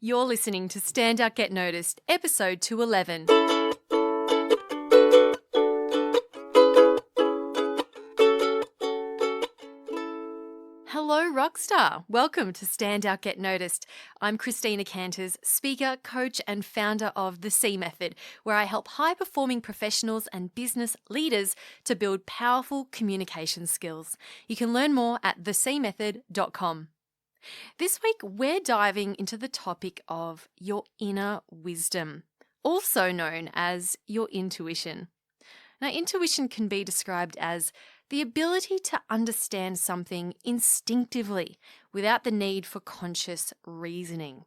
You're listening to Stand Out Get Noticed, episode 211. Hello, Rockstar. Welcome to Stand Out Get Noticed. I'm Christina Canters, speaker, coach, and founder of The C Method, where I help high-performing professionals and business leaders to build powerful communication skills. You can learn more at thecmethod.com. This week, we're diving into the topic of your inner wisdom, also known as your intuition. Now, intuition can be described as the ability to understand something instinctively without the need for conscious reasoning.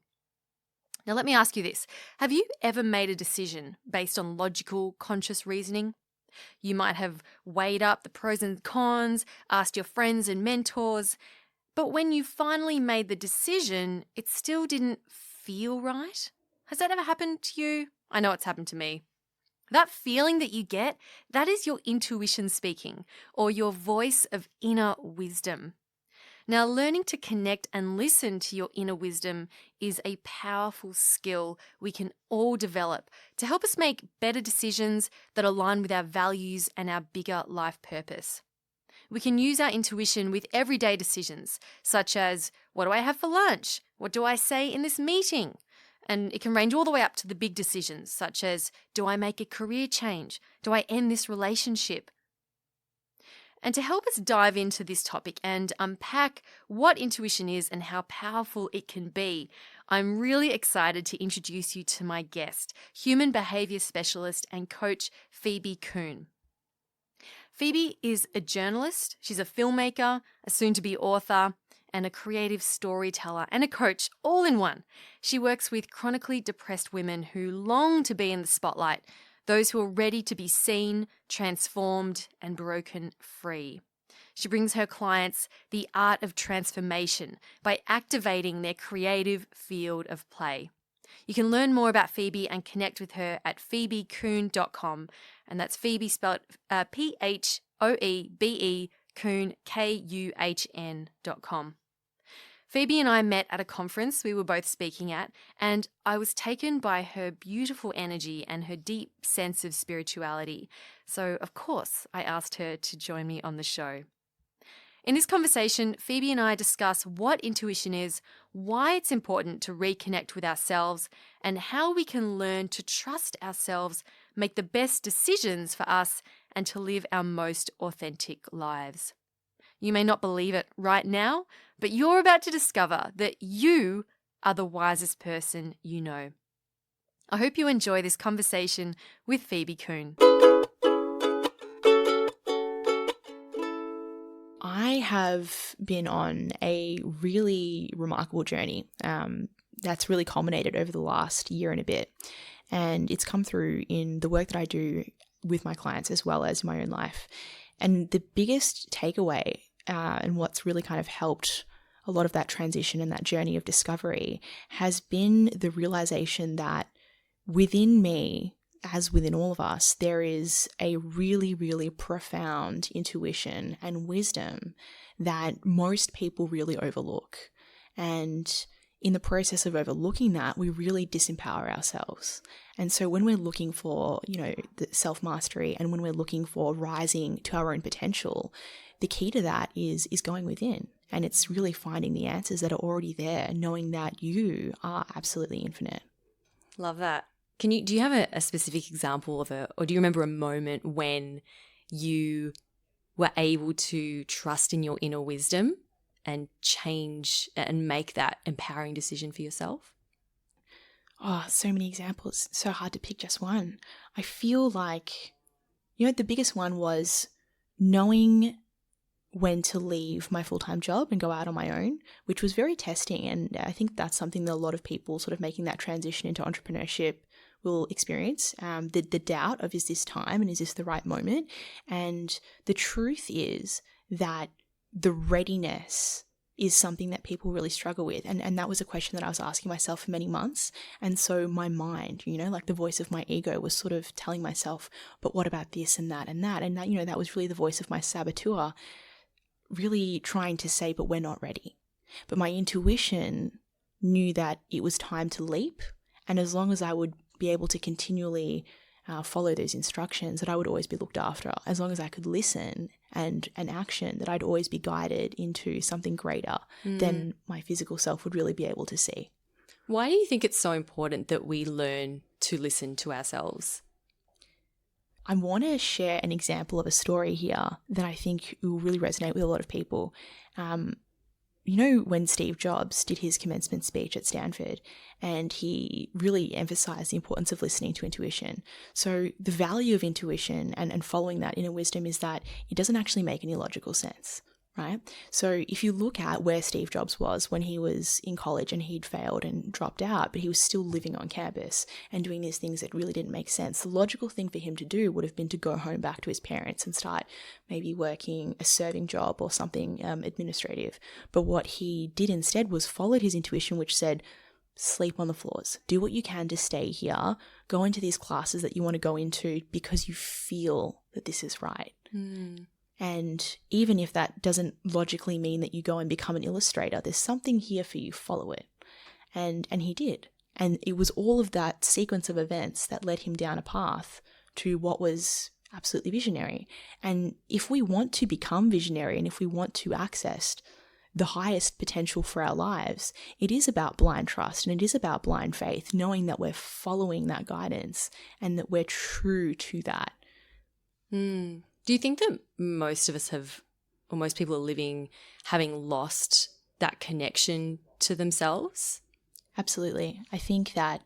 Now, let me ask you this. Have you ever made a decision based on logical, conscious reasoning? You might have weighed up the pros and cons, asked your friends and mentors, but when you finally made the decision, it still didn't feel right. Has that ever happened to you? I know it's happened to me. That feeling that you get, that is your intuition speaking, or your voice of inner wisdom. Now, learning to connect and listen to your inner wisdom is a powerful skill we can all develop to help us make better decisions that align with our values and our bigger life purpose. We can use our intuition with everyday decisions, such as, what do I have for lunch? What do I say in this meeting? And it can range all the way up to the big decisions, such as, do I make a career change? Do I end this relationship? And to help us dive into this topic and unpack what intuition is and how powerful it can be, I'm really excited to introduce you to my guest, human behavior specialist and coach Phoebe Kuhn. Phoebe is a journalist, she's a filmmaker, a soon-to-be author, and a creative storyteller and a coach all in one. She works with chronically depressed women who long to be in the spotlight, those who are ready to be seen, transformed, and broken free. She brings her clients the art of transformation by activating their creative field of play. You can learn more about Phoebe and connect with her at phoebekuhn.com, and that's Phoebe spelled Phoebe Kuhn, Kuhn.com. Phoebe and I met at a conference we were both speaking at, and I was taken by her beautiful energy and her deep sense of spirituality. So, of course, I asked her to join me on the show. In this conversation, Phoebe and I discuss what intuition is, why it's important to reconnect with ourselves, and how we can learn to trust ourselves, make the best decisions for us, and to live our most authentic lives. You may not believe it right now, but you're about to discover that you are the wisest person you know. I hope you enjoy this conversation with Phoebe Kuhn. I have been on a really remarkable journey that's really culminated over the last year and a bit. And it's come through in the work that I do with my clients as well as my own life. And the biggest takeaway and what's really kind of helped a lot of that transition and that journey of discovery has been the realization that within me, as within all of us, there is a really, really profound intuition and wisdom that most people really overlook. And in the process of overlooking that, we really disempower ourselves. And so when we're looking for, the self-mastery and when we're looking for rising to our own potential, the key to that is going within. And it's really finding the answers that are already there, knowing that you are absolutely infinite. Love that. Do you have a specific example or do you remember a moment when you were able to trust in your inner wisdom and change and make that empowering decision for yourself? Oh, so many examples. So hard to pick just one. I feel like, the biggest one was knowing when to leave my full-time job and go out on my own, which was very testing. And I think that's something that a lot of people sort of making that transition into entrepreneurship will experience, the doubt of, is this time and is this the right moment? And the truth is that the readiness is something that people really struggle with. And that was a question that I was asking myself for many months. And so my mind, like the voice of my ego was sort of telling myself, but what about this and that and that? And that, that was really the voice of my saboteur really trying to say, but we're not ready. But my intuition knew that it was time to leap. And as long as I would be able to continually follow those instructions, that I would always be looked after. As long as I could listen and action, that I'd always be guided into something greater than my physical self would really be able to see. Why do you think it's so important that we learn to listen to ourselves? I want to share an example of a story here that I think will really resonate with a lot of people. You know, when Steve Jobs did his commencement speech at Stanford, and he really emphasized the importance of listening to intuition. So the value of intuition and following that inner wisdom is that it doesn't actually make any logical sense, right? So if you look at where Steve Jobs was when he was in college and he'd failed and dropped out, but he was still living on campus and doing these things that really didn't make sense, the logical thing for him to do would have been to go home back to his parents and start maybe working a serving job or something administrative. But what he did instead was followed his intuition, which said, sleep on the floors, do what you can to stay here, go into these classes that you want to go into because you feel that this is right. And even if that doesn't logically mean that you go and become an illustrator, there's something here for you, follow it. And he did. And it was all of that sequence of events that led him down a path to what was absolutely visionary. And if we want to become visionary and if we want to access the highest potential for our lives, it is about blind trust and it is about blind faith, knowing that we're following that guidance and that we're true to that. Do you think that most of us have, or most people are living having lost that connection to themselves? Absolutely. I think that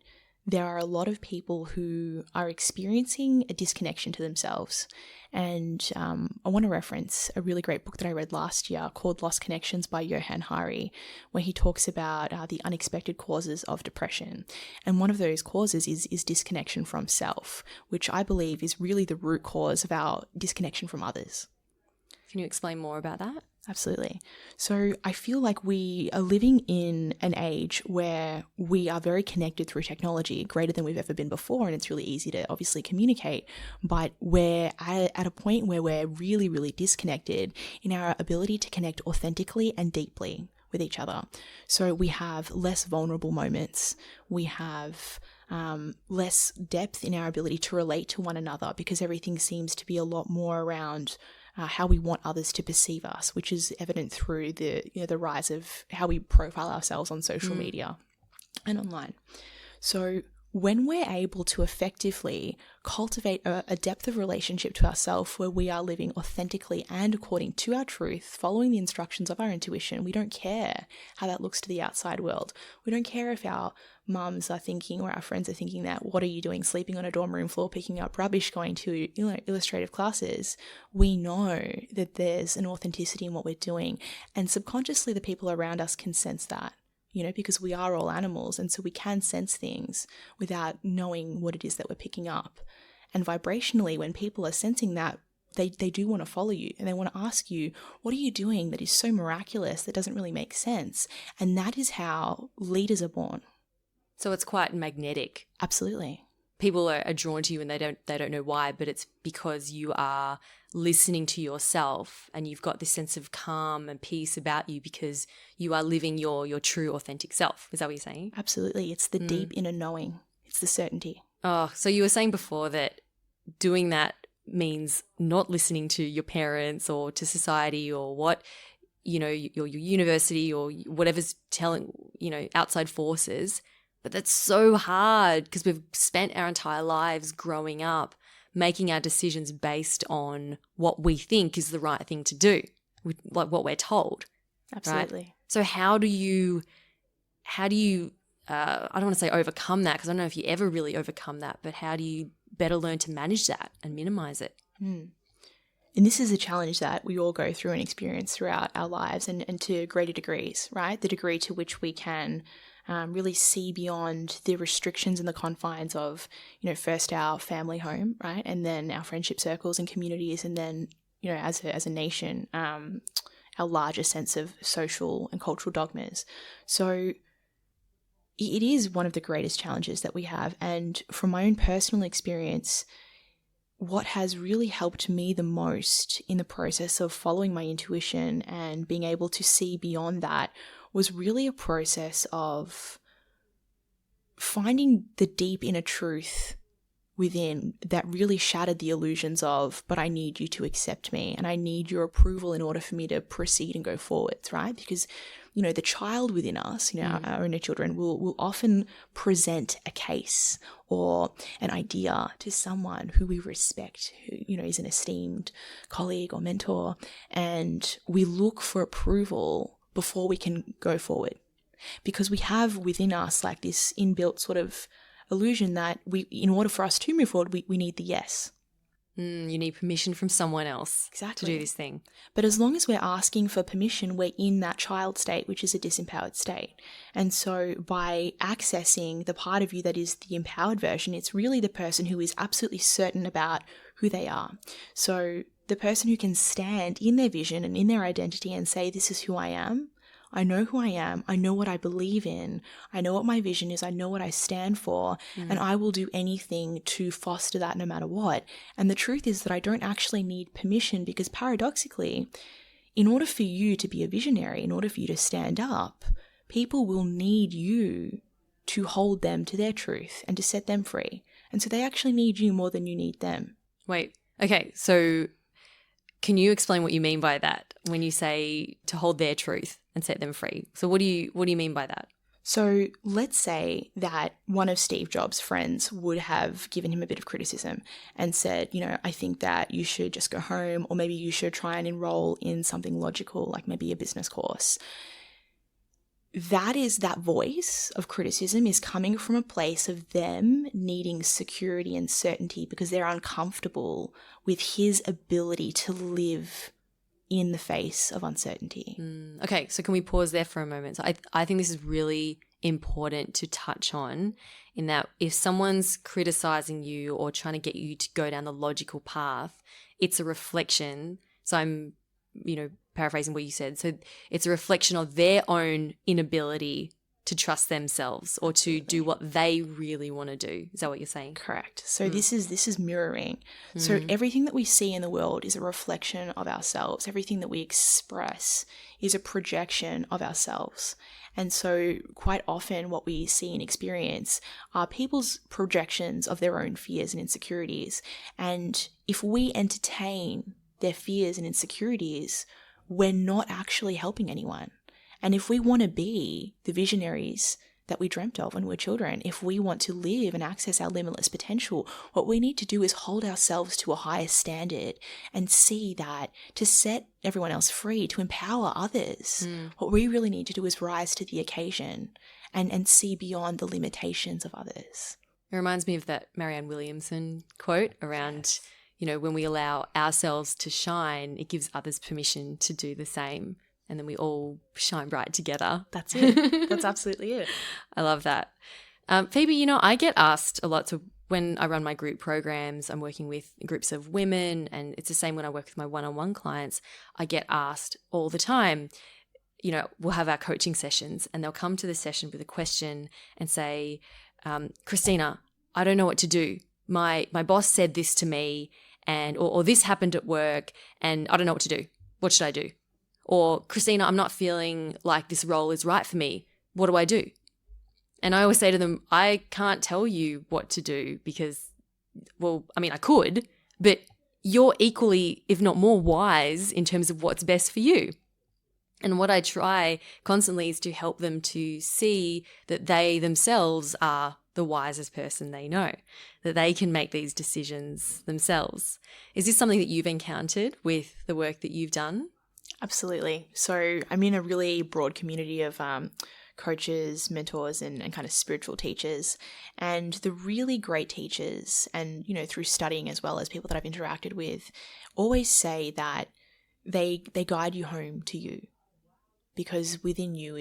there are a lot of people who are experiencing a disconnection to themselves. And I want to reference a really great book that I read last year called Lost Connections by Johann Hari, where he talks about the unexpected causes of depression. And one of those causes is disconnection from self, which I believe is really the root cause of our disconnection from others. Can you explain more about that? Absolutely. So I feel like we are living in an age where we are very connected through technology, greater than we've ever been before, and it's really easy to obviously communicate, but we're at a point where we're really, really disconnected in our ability to connect authentically and deeply with each other. So we have less vulnerable moments. We have less depth in our ability to relate to one another because everything seems to be a lot more around how we want others to perceive us, which is evident through the rise of how we profile ourselves on social media and online. So when we're able to effectively cultivate a depth of relationship to ourselves where we are living authentically and according to our truth, following the instructions of our intuition, we don't care how that looks to the outside world. We don't care if our mums are thinking or our friends are thinking that, what are you doing, sleeping on a dorm room floor, picking up rubbish, going to illustrative classes. We know that there's an authenticity in what we're doing, and subconsciously the people around us can sense that. Because we are all animals, and so we can sense things without knowing what it is that we're picking up. And vibrationally, when people are sensing that, they do want to follow you, and they want to ask you, what are you doing that is so miraculous that doesn't really make sense? And that is how leaders are born. So it's quite magnetic. Absolutely. People are drawn to you and they don't know why, but it's because you are listening to yourself and you've got this sense of calm and peace about you because you are living your true authentic self. Is that what you're saying? Absolutely. It's the deep inner knowing. It's the certainty. Oh, so you were saying before that doing that means not listening to your parents or to society or what, your university or whatever's telling, outside forces. But that's so hard because we've spent our entire lives growing up making our decisions based on what we think is the right thing to do, like what we're told. Absolutely. Right? So how do you I don't want to say overcome that because I don't know if you ever really overcome that, but how do you better learn to manage that and minimize it? And this is a challenge that we all go through and experience throughout our lives and to greater degrees, right? The degree to which we can really see beyond the restrictions and the confines of, first our family home, right? And then our friendship circles and communities. And then, as a nation, our larger sense of social and cultural dogmas. So it is one of the greatest challenges that we have. And from my own personal experience, what has really helped me the most in the process of following my intuition and being able to see beyond that was really a process of finding the deep inner truth within that really shattered the illusions of, but I need you to accept me and I need your approval in order for me to proceed and go forwards, right? Because, the child within us, our inner children will often present a case or an idea to someone who we respect, who, is an esteemed colleague or mentor, and we look for approval before we can go forward. Because we have within us like this inbuilt sort of illusion that in order for us to move forward, we need the yes. You need permission from someone else Exactly. to do this thing. But as long as we're asking for permission, we're in that child state, which is a disempowered state. And so by accessing the part of you that is the empowered version, it's really the person who is absolutely certain about who they are. So the person who can stand in their vision and in their identity and say, this is who I am. I know who I am. I know what I believe in. I know what my vision is. I know what I stand for. And I will do anything to foster that no matter what. And the truth is that I don't actually need permission because paradoxically, in order for you to be a visionary, in order for you to stand up, people will need you to hold them to their truth and to set them free. And so they actually need you more than you need them. Wait, okay, so can you explain what you mean by that when you say to hold their truth and set them free? So what do you mean by that? So let's say that one of Steve Jobs' friends would have given him a bit of criticism and said, I think that you should just go home, or maybe you should try and enroll in something logical, like maybe a business course. That voice of criticism is coming from a place of them needing security and certainty because they're uncomfortable with his ability to live in the face of uncertainty. Okay, so can we pause there for a moment? So I think this is really important to touch on, in that if someone's criticizing you or trying to get you to go down the logical path, it's a reflection. So I'm, paraphrasing what you said. So it's a reflection of their own inability to trust themselves or to do what they really want to do. Is that what you're saying? Correct. So this is mirroring. So everything that we see in the world is a reflection of ourselves. Everything that we express is a projection of ourselves. And so quite often what we see and experience are people's projections of their own fears and insecurities. And if we entertain their fears and insecurities, we're not actually helping anyone. And if we want to be the visionaries that we dreamt of when we were children, if we want to live and access our limitless potential, what we need to do is hold ourselves to a higher standard and see that to set everyone else free, to empower others, what we really need to do is rise to the occasion and see beyond the limitations of others. It reminds me of that Marianne Williamson quote around, when we allow ourselves to shine, it gives others permission to do the same. And then we all shine bright together. That's it. That's absolutely it. I love that. Phoebe, I get asked a lot. So when I run my group programs, I'm working with groups of women, and it's the same when I work with my one-on-one clients. I get asked all the time, we'll have our coaching sessions and they'll come to the session with a question and say, Christina, I don't know what to do. My boss said this to me or this happened at work and I don't know what to do. What should I do? Or, Christina, I'm not feeling like this role is right for me. What do I do? And I always say to them, I can't tell you what to do because, I could, but you're equally, if not more, wise in terms of what's best for you. And what I try constantly is to help them to see that they themselves are the wisest person they know, that they can make these decisions themselves. Is this something that you've encountered with the work that you've done? Absolutely. So I'm in a really broad community of coaches, mentors, and kind of spiritual teachers. And the really great teachers, and, through studying as well as people that I've interacted with, always say that they guide you home to you. Because within you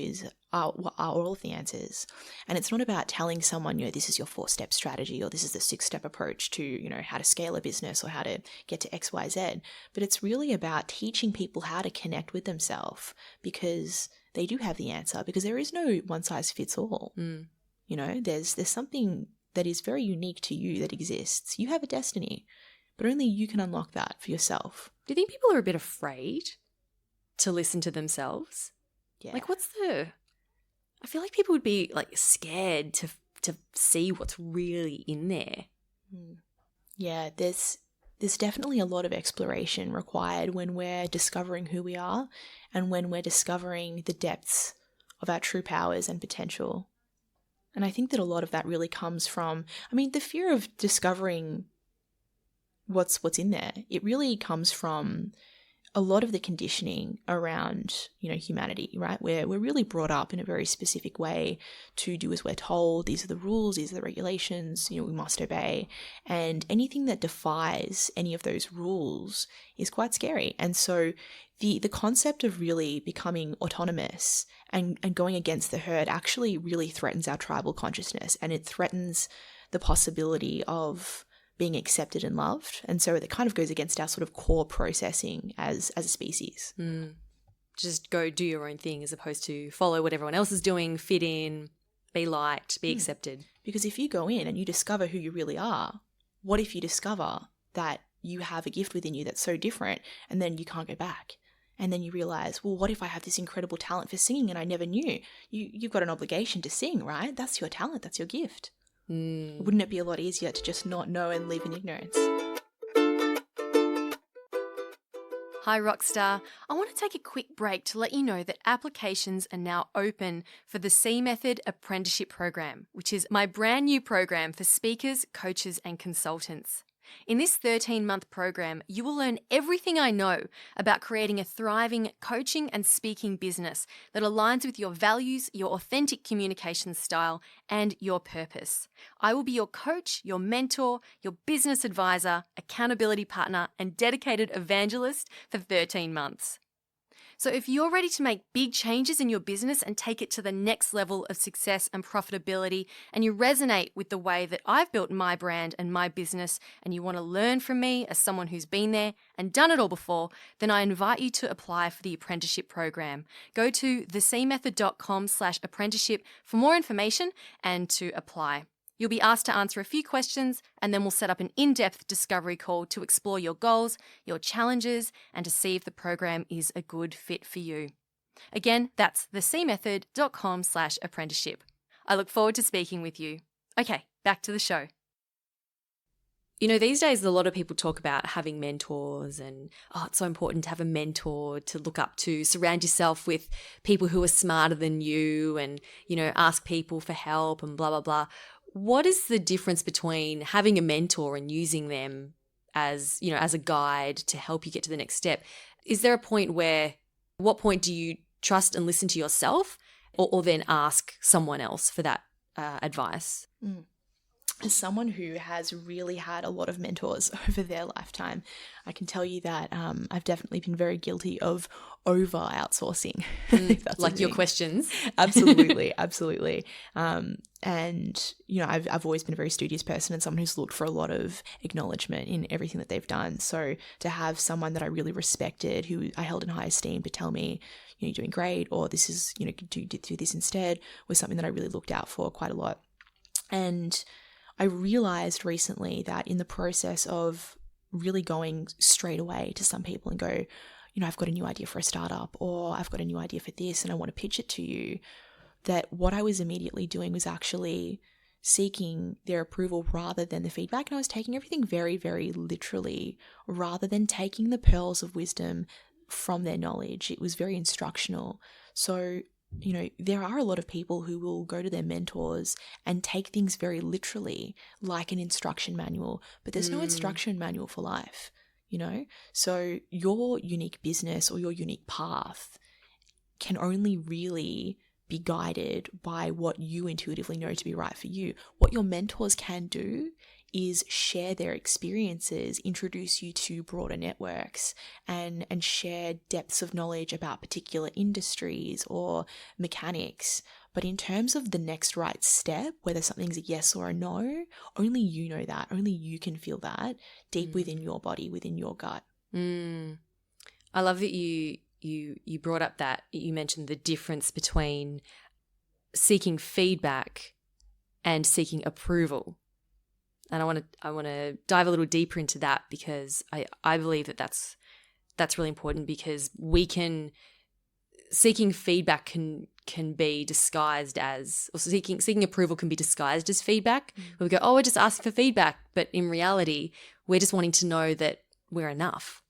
are all of the answers. And it's not about telling someone, this is your 4-step strategy or this is the 6-step approach to, how to scale a business or how to get to X, Y, Z. But it's really about teaching people how to connect with themselves because they do have the answer, because there is no one size fits all. There's something that is very unique to you that exists. You have a destiny, but only you can unlock that for yourself. Do you think people are a bit afraid to listen to themselves? Yeah. Like, what's the I feel like people would be like scared to see what's really in there. Yeah, there's definitely a lot of exploration required when we're discovering who we are and when we're discovering the depths of our true powers and potential. And I think that a lot of that really comes from, the fear of discovering what's in there. It really comes from a lot of the conditioning around, humanity, right? Where we're really brought up in a very specific way to do as we're told. These are the rules, these are the regulations, we must obey. And anything that defies any of those rules is quite scary. And so the concept of really becoming autonomous and going against the herd actually really threatens our tribal consciousness, and it threatens the possibility of being accepted and loved. And so it kind of goes against our sort of core processing as a species. Just go do your own thing as opposed to follow what everyone else is doing, fit in, be liked, be accepted. Because if you go in and you discover who you really are, what if you discover that you have a gift within you that's so different and then you can't go back? And then you realize, well, what if I have this incredible talent for singing and I never knew? You've got an obligation to sing, right? That's your talent. That's your gift. Wouldn't it be a lot easier to just not know and live in ignorance? Hi Rockstar, I want to take a quick break to let you know that applications are now open for the C Method Apprenticeship Program, which is my brand new program for speakers, coaches and consultants. In this 13-month program, you will learn everything I know about creating a thriving coaching and speaking business that aligns with your values, your authentic communication style, and your purpose. I will be your coach, your mentor, your business advisor, accountability partner, and dedicated evangelist for 13 months. So if you're ready to make big changes in your business and take it to the next level of success and profitability, and you resonate with the way that I've built my brand and my business, and you want to learn from me as someone who's been there and done it all before, then I invite you to apply for the apprenticeship program. Go to thecmethod.com/apprenticeship for more information and to apply. You'll be asked to answer a few questions, and then we'll set up an in-depth discovery call to explore your goals, your challenges, and to see if the program is a good fit for you. Again, that's thecmethod.com/apprenticeship. I look forward to speaking with you. Okay, back to the show. These days a lot of people talk about having mentors and, it's so important to have a mentor to look up to, surround yourself with people who are smarter than you and, ask people for help and blah, blah, blah. What is the difference between having a mentor and using them as, as a guide to help you get to the next step? Is there a point what point do you trust and listen to yourself or then ask someone else for that advice? As someone who has really had a lot of mentors over their lifetime, I can tell you that I've definitely been very guilty of over outsourcing. Like your questions. Absolutely, absolutely. And, I've always been a very studious person and someone who's looked for a lot of acknowledgement in everything that they've done. So to have someone that I really respected, who I held in high esteem, to tell me, you're doing great, or this is, do this instead, was something that I really looked out for quite a lot. And I realized recently that in the process of really going straight away to some people and go, I've got a new idea for a startup, or I've got a new idea for this and I want to pitch it to you, that what I was immediately doing was actually seeking their approval rather than the feedback. And I was taking everything very, very literally rather than taking the pearls of wisdom from their knowledge. It was very instructional. So there are a lot of people who will go to their mentors and take things very literally, like an instruction manual, but there's no instruction manual for life, So your unique business or your unique path can only really be guided by what you intuitively know to be right for you. What your mentors can do is share their experiences, introduce you to broader networks, and share depths of knowledge about particular industries or mechanics. But in terms of the next right step, whether something's a yes or a no, only you know that. Only you can feel that deep within your body, within your gut. I love that you brought up that you mentioned the difference between seeking feedback and seeking approval. And I want to dive a little deeper into that because I believe that that's really important, because seeking feedback can can be disguised as, or seeking approval can be disguised as feedback. Where we go, oh, we're just asking for feedback. But in reality, we're just wanting to know that we're enough.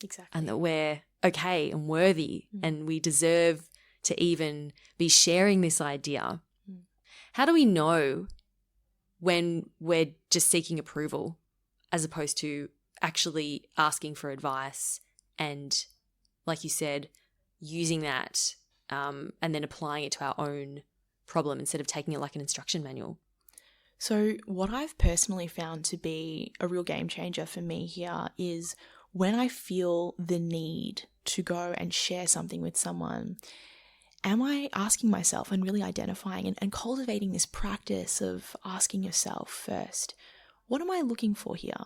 Exactly. And that we're okay and worthy and we deserve to even be sharing this idea. How do we know when we're just seeking approval as opposed to actually asking for advice and, like you said, using that and then applying it to our own problem instead of taking it like an instruction manual? So what I've personally found to be a real game changer for me here is when I feel the need to go and share something with someone, am I asking myself and really identifying and cultivating this practice of asking yourself first, what am I looking for here?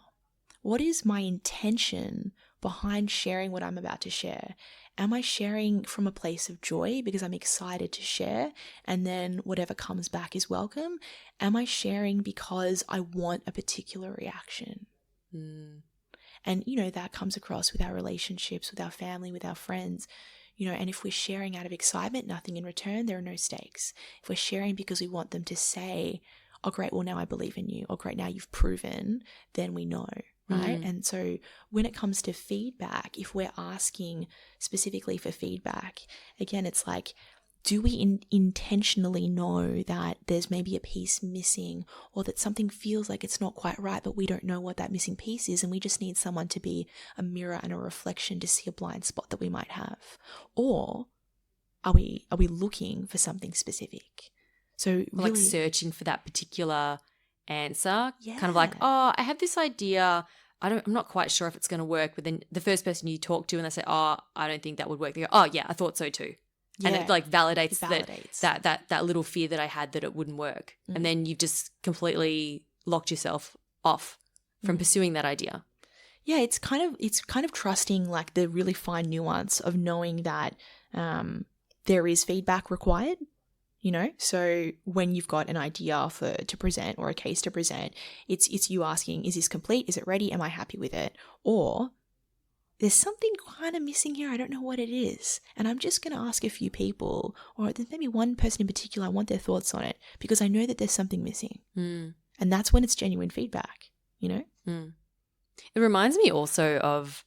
What is my intention behind sharing what I'm about to share? Am I sharing from a place of joy because I'm excited to share and then whatever comes back is welcome? Am I sharing because I want a particular reaction? And, that comes across with our relationships, with our family, with our friends, and if we're sharing out of excitement, nothing in return, there are no stakes. If we're sharing because we want them to say, oh, great, well, now I believe in you. Oh, great, now you've proven, then we know, right? And so when it comes to feedback, if we're asking specifically for feedback, again, it's like, do we intentionally know that there's maybe a piece missing or that something feels like it's not quite right, but we don't know what that missing piece is and we just need someone to be a mirror and a reflection to see a blind spot that we might have? Or are we looking for something specific? So really, like searching for that particular answer, Yeah. kind of like, oh, I have this idea. I'm not quite sure if it's going to work. But then the first person you talk to and they say, oh, I don't think that would work. They go, oh, yeah, I thought so too. And it like validates, that little fear that I had that it wouldn't work. And then you've just completely locked yourself off from pursuing that idea. Yeah, it's kind of trusting like the really fine nuance of knowing that there is feedback required. So when you've got an idea to present or a case to present, it's you asking, is this complete? Is it ready? Am I happy with it? Or there's something kind of missing here. I don't know what it is. And I'm just going to ask a few people, or there's maybe one person in particular. I want their thoughts on it because I know that there's something missing. And that's when it's genuine feedback, It reminds me also of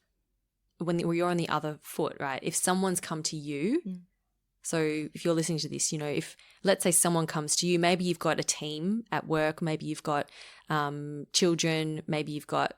when you're on the other foot, right? If someone's come to you, so if you're listening to this, if let's say someone comes to you, maybe you've got a team at work, maybe you've got children, maybe you've got,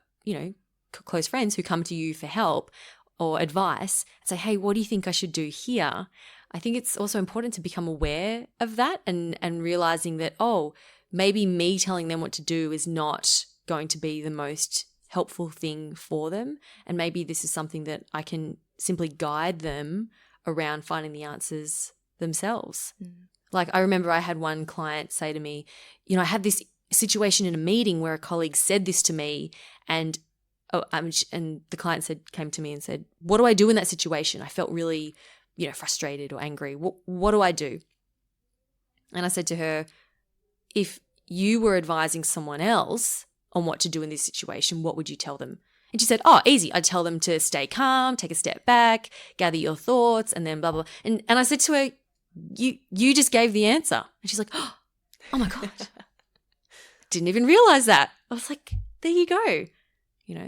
close friends who come to you for help or advice, say, hey, what do you think I should do here? I think it's also important to become aware of that and realizing that, oh, maybe me telling them what to do is not going to be the most helpful thing for them. And maybe this is something that I can simply guide them around finding the answers themselves. Like I remember I had one client say to me, I had this situation in a meeting where a colleague said this to me and the client came to me and said, what do I do in that situation? I felt really, frustrated or angry. What do I do? And I said to her, if you were advising someone else on what to do in this situation, what would you tell them? And she said, oh, easy. I'd tell them to stay calm, take a step back, gather your thoughts, and then blah, blah. And I said to her, you just gave the answer. And she's like, oh my God. Didn't even realize that. I was like, there you go.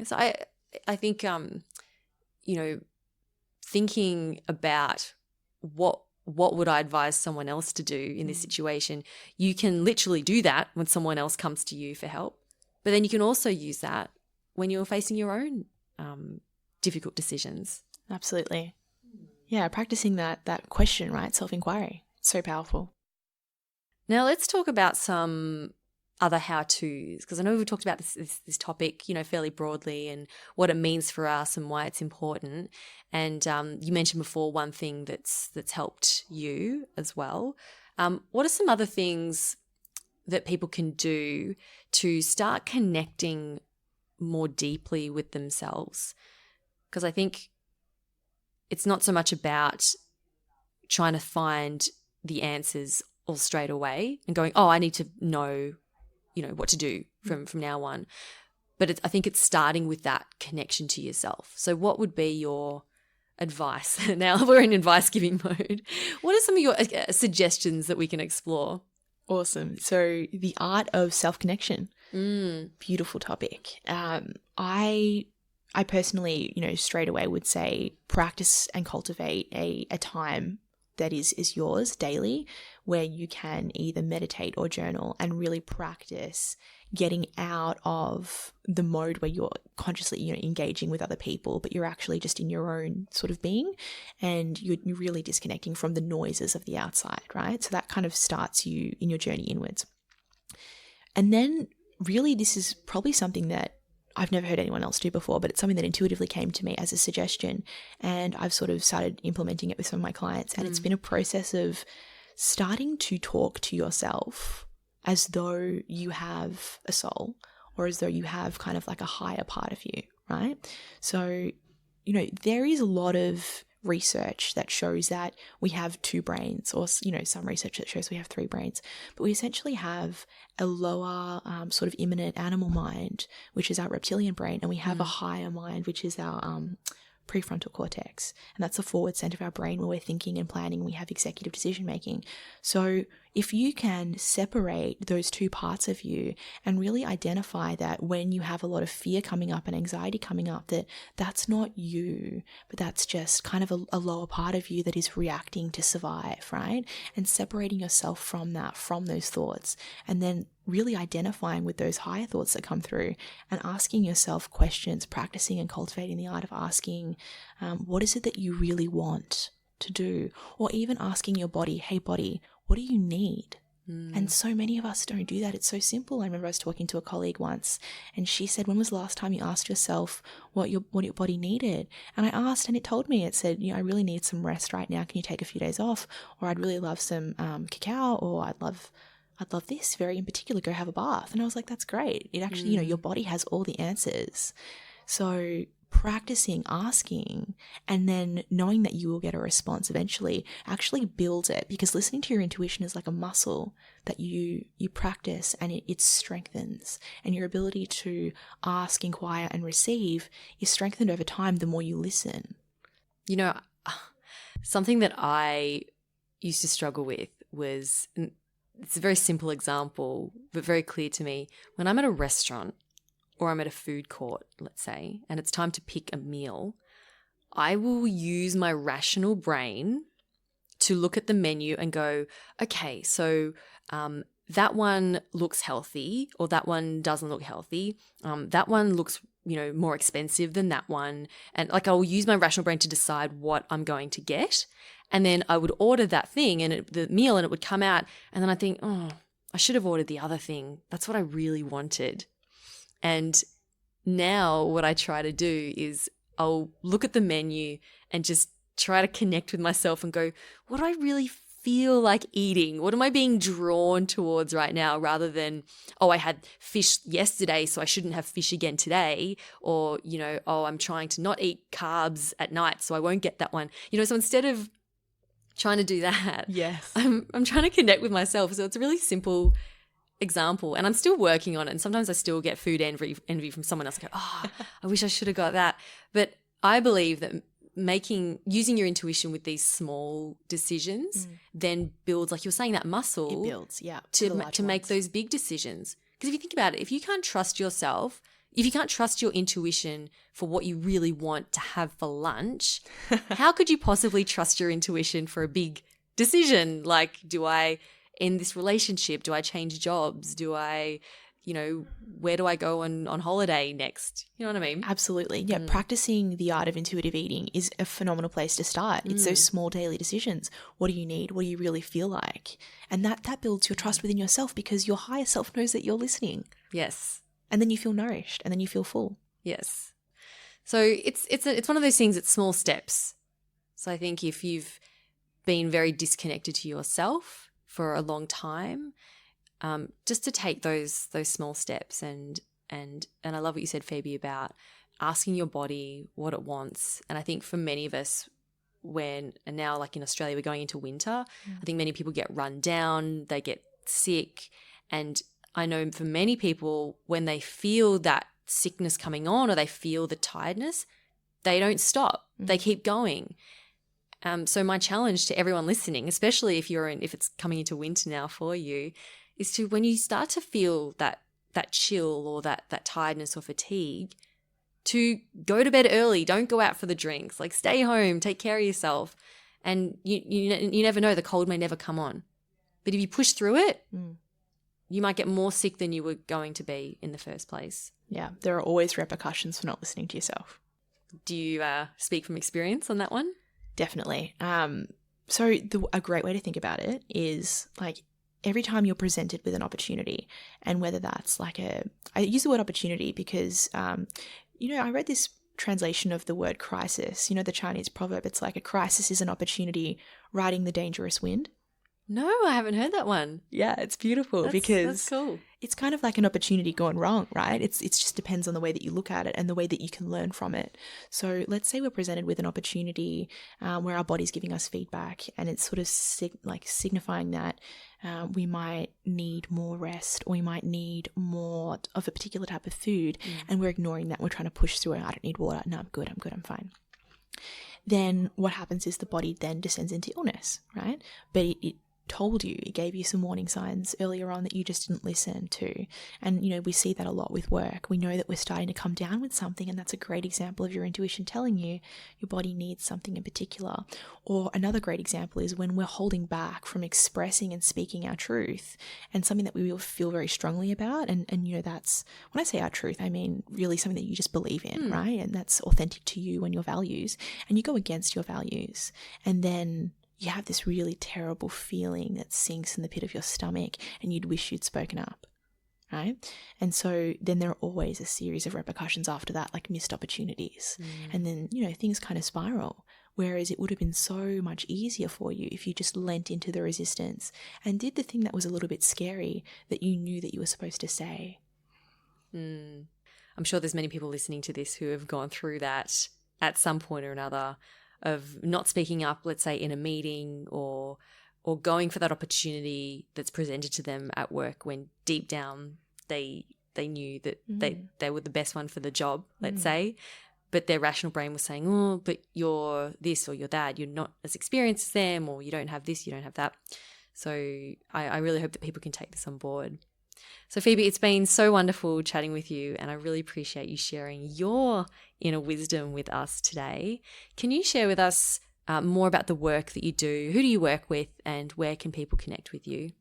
So I think, thinking about what would I advise someone else to do in this situation, you can literally do that when someone else comes to you for help. But then you can also use that when you're facing your own difficult decisions. Absolutely. Yeah, practicing that question, right? Self-inquiry. So powerful. Now let's talk about some other how-tos, because I know we've talked about this topic, fairly broadly and what it means for us and why it's important. And you mentioned before one thing that's helped you as well. What are some other things that people can do to start connecting more deeply with themselves? Because I think it's not so much about trying to find the answers all straight away and going, oh, I need to know what to do from now on. But I think it's starting with that connection to yourself. So what would be your advice. Now we're in advice giving mode. What are some of your suggestions that we can explore? Awesome. So the art of self-connection. Beautiful topic. I personally, straight away would say practice and cultivate a time that is yours daily, where you can either meditate or journal and really practice getting out of the mode where you're consciously, engaging with other people, but you're actually just in your own sort of being, and you're really disconnecting from the noises of the outside, right? So that kind of starts you in your journey inwards. And then really this is probably something that I've never heard anyone else do before, but it's something that intuitively came to me as a suggestion, and I've sort of started implementing it with some of my clients. And it's been a process of starting to talk to yourself as though you have a soul, or as though you have kind of like a higher part of you, right? So, there is a lot of research that shows that we have two brains, or some research that shows we have three brains, but we essentially have a lower sort of immanent animal mind, which is our reptilian brain, and we have a higher mind, which is our prefrontal cortex, and that's the forward center of our brain where we're thinking and planning, we have executive decision making. So if you can separate those two parts of you and really identify that when you have a lot of fear coming up and anxiety coming up, that's not you, but that's just kind of a lower part of you that is reacting to survive, right? And separating yourself from that, from those thoughts, and then really identifying with those higher thoughts that come through and asking yourself questions, practicing and cultivating the art of asking, what is it that you really want to do? Or even asking your body, hey body, what do you need? And so many of us don't do that. It's so simple. I remember I was talking to a colleague once, and she said, when was the last time you asked yourself what your body needed? And I asked, and it told me, it said, I really need some rest right now. Can you take a few days off? Or I'd really love some cacao, or I'd love this very in particular, go have a bath. And I was like, that's great. It actually, your body has all the answers. So practicing asking, and then knowing that you will get a response eventually actually builds it, because listening to your intuition is like a muscle that you practice, and it strengthens, and your ability to ask, inquire and receive is strengthened over time the more you listen. Something that I used to struggle with was, it's a very simple example but very clear to me, when I'm at a restaurant or I'm at a food court, let's say, and it's time to pick a meal, I will use my rational brain to look at the menu and go, okay, so that one looks healthy, or that one doesn't look healthy. That one looks, more expensive than that one. And I will use my rational brain to decide what I'm going to get. And then I would order that thing and the meal, and it would come out. And then I think, oh, I should have ordered the other thing. That's what I really wanted. And now what I try to do is I'll look at the menu and just try to connect with myself and go, what do I really feel like eating? What am I being drawn towards right now, rather than, oh, I had fish yesterday, so I shouldn't have fish again today. Or, oh, I'm trying to not eat carbs at night, so I won't get that one. So instead of trying to do that, yes, I'm trying to connect with myself. So it's a really simple example, and I'm still working on it, and sometimes I still get food envy from someone else. I go, oh, I wish I should have got that. But I believe that using your intuition with these small decisions then builds, like you're saying, that muscle. It builds, yeah, to make those big decisions. Because if you think about it, if you can't trust yourself, if you can't trust your intuition for what you really want to have for lunch, how could you possibly trust your intuition for a big decision? Like, do I end this relationship? Do I change jobs? Do I, where do I go on holiday next? You know what I mean? Absolutely. Yeah. Practicing the art of intuitive eating is a phenomenal place to start. It's those small daily decisions. What do you need? What do you really feel like? And that builds your trust within yourself, because your higher self knows that you're listening. Yes. And then you feel nourished, and then you feel full. Yes. So it's one of those things, it's small steps. So I think if you've been very disconnected to yourself for a long time, just to take those small steps, and I love what you said, Phoebe, about asking your body what it wants. And I think for many of us, and now like in Australia, we're going into winter, I think many people get run down, they get sick. And I know for many people, when they feel that sickness coming on, or they feel the tiredness, they don't stop. They keep going. So my challenge to everyone listening, especially if it's coming into winter now for you, is to, when you start to feel that chill or that tiredness or fatigue, to go to bed early. Don't go out for the drinks. Like, stay home, take care of yourself. And you never know, the cold may never come on. But if you push through it, you might get more sick than you were going to be in the first place. Yeah, there are always repercussions for not listening to yourself. Do you speak from experience on that one? Definitely. So a great way to think about it is, like, every time you're presented with an opportunity, and whether that's like I use the word opportunity because, I read this translation of the word crisis, the Chinese proverb. It's like, a crisis is an opportunity riding the dangerous wind. No, I haven't heard that one. Yeah, it's beautiful because that's cool. It's kind of like an opportunity gone wrong, right? It's just depends on the way that you look at it and the way that you can learn from it. So let's say we're presented with an opportunity where our body's giving us feedback, and it's sort of signifying that we might need more rest, or we might need more of a particular type of food, and we're ignoring that. We're trying to push through it. I don't need water. No, I'm good, I'm fine. Then what happens is the body then descends into illness, right? But it told you, it gave you some warning signs earlier on that you just didn't listen to. And, we see that a lot with work. We know that we're starting to come down with something, and that's a great example of your intuition telling you your body needs something in particular. Or another great example is when we're holding back from expressing and speaking our truth, and something that we will feel very strongly about. And that's, when I say our truth, I mean really something that you just believe in, right? And that's authentic to you and your values, and you go against your values. And then you have this really terrible feeling that sinks in the pit of your stomach, and you'd wish you'd spoken up, right? And so then there are always a series of repercussions after that, like missed opportunities. And then, things kind of spiral, whereas it would have been so much easier for you if you just leant into the resistance and did the thing that was a little bit scary that you knew that you were supposed to say. I'm sure there's many people listening to this who have gone through that at some point or another, of not speaking up, let's say in a meeting, or going for that opportunity that's presented to them at work, when deep down they knew that they were the best one for the job, let's say, but their rational brain was saying, oh, but you're this or you're that, you're not as experienced as them, or you don't have this, you don't have that. So I really hope that people can take this on board. So Phoebe, it's been so wonderful chatting with you, and I really appreciate you sharing your inner wisdom with us today. Can you share with us more about the work that you do? Who do you work with, and where can people connect with you?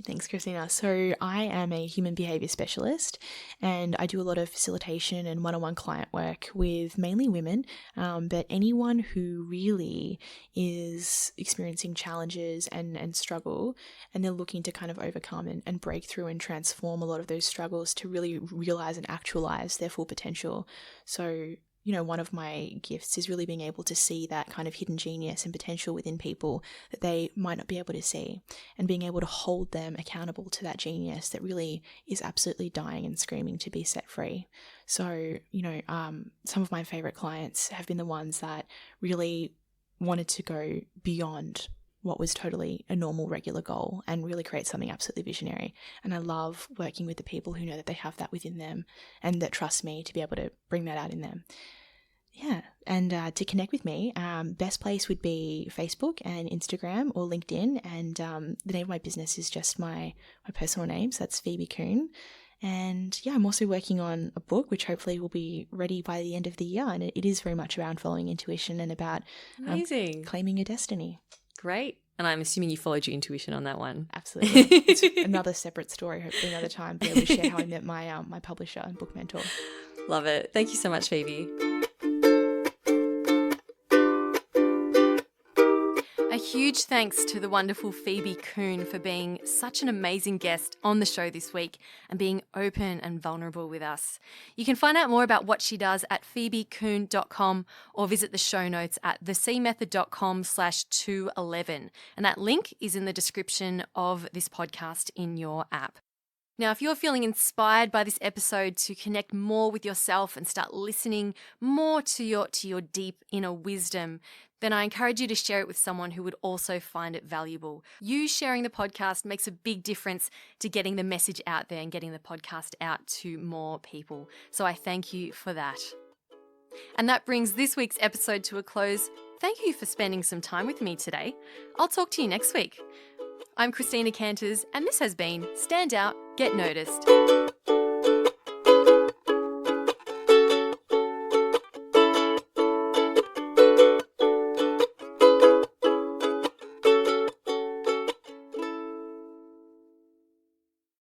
Thanks, Christina. So I am a human behaviour specialist, and I do a lot of facilitation and one-on-one client work with mainly women, but anyone who really is experiencing challenges and struggle, and they're looking to kind of overcome and break through and transform a lot of those struggles to really realise and actualise their full potential. So one of my gifts is really being able to see that kind of hidden genius and potential within people that they might not be able to see, and being able to hold them accountable to that genius that really is absolutely dying and screaming to be set free. So, some of my favorite clients have been the ones that really wanted to go beyond what was totally a normal, regular goal and really create something absolutely visionary. And I love working with the people who know that they have that within them and that trust me to be able to bring that out in them. Yeah, and to connect with me, best place would be Facebook and Instagram or LinkedIn, and the name of my business is just my personal name, so that's Phoebe Kuhn. And yeah, I'm also working on a book which hopefully will be ready by the end of the year, and it is very much around following intuition and about claiming your destiny. Great. And I'm assuming you followed your intuition on that one. Absolutely. It's another separate story, hopefully another time, be able to share how I met my publisher and book mentor. Love it. Thank you so much, Phoebe. A huge thanks to the wonderful Phoebe Kuhn for being such an amazing guest on the show this week and being open and vulnerable with us. You can find out more about what she does at phoebekuhn.com or visit the show notes at thecmethod.com/211. And that link is in the description of this podcast in your app. Now, if you're feeling inspired by this episode to connect more with yourself and start listening more to your deep inner wisdom, then I encourage you to share it with someone who would also find it valuable. You sharing the podcast makes a big difference to getting the message out there and getting the podcast out to more people. So I thank you for that. And that brings this week's episode to a close. Thank you for spending some time with me today. I'll talk to you next week. I'm Christina Canters, and this has been Stand Out, Get Noticed.